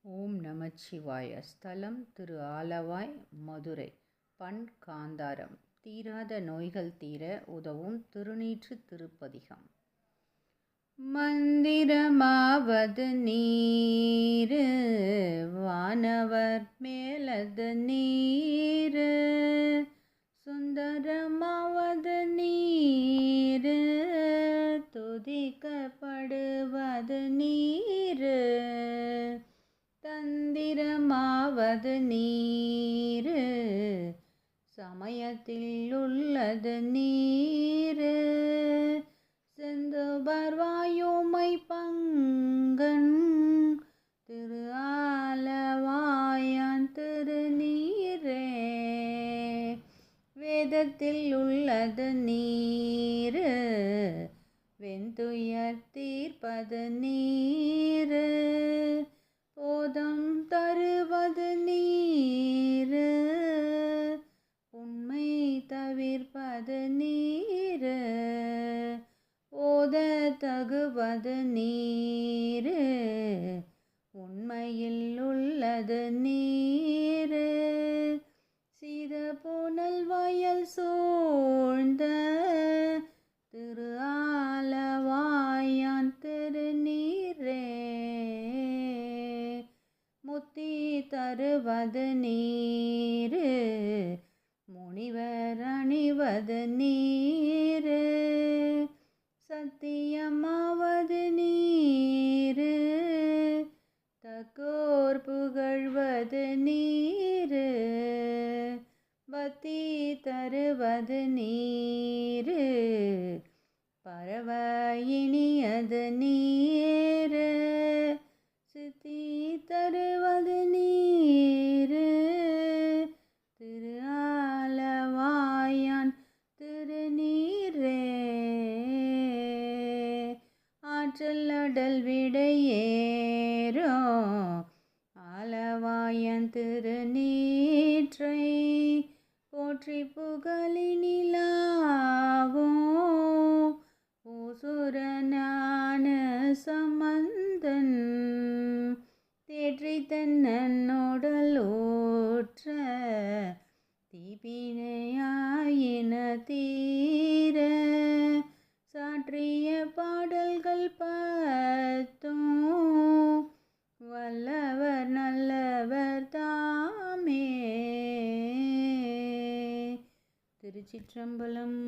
ஓம் நமச்சிவாய. ஸ்தலம் திரு ஆலவாய், மதுரை. பண் காந்தாரம். தீராத நோய்கள் தீர உதவும் திருநீற்று திருப்பதிகம். மந்திரமாவது நீரு, வானவர் மேலது நீரு, சுந்தரமாவது நீரு, துதிக்கப்படுவது நீரு, தந்திரமாவது நீரு, சமயத்தில் உள்ளது நீரு, செந்துபர் வாயுமை பங்கன் திரு ஆலவாயான் திருநீரே, வேதத்தில் உள்ளது நீரு, வெந்துயர் தீர்ப்பது நீரு, போதம் தருவது நீரு, உண்மை தவிர்ப்பது நீரு, ஓத தகுவது நீரு, உண்மையில் உள்ளது நீரு, சீத புனல் வயல் சூழ்ந்த திரு ஆலவாயான் திருநீரே, முத்தி தருவது நீரு, முனிவர் அணிவது நீரு, சத்தியமாவது நீரு, தக்கோர் புகழ்வது நீரு, பக்தி தருவது நீரு, பரவ இனியது நீரு, சித்தி தருவது நீரு, திரு ஆலவாயான் திருநீரே, ஆற்றல் அடல் விடையேறோ ஆலவாயன் திருநீற்றை, போற்றி புகழினிலாவும் பூசுரனான சம்பந்தன், தேற்றி தன்னோடலோற்ற தீபினையாயின தீர, சாற்றிய பாடல்கள் பத்தும் வல்லவர் நல்லவர் தாமே. திருச்சிற்றம்பலம்.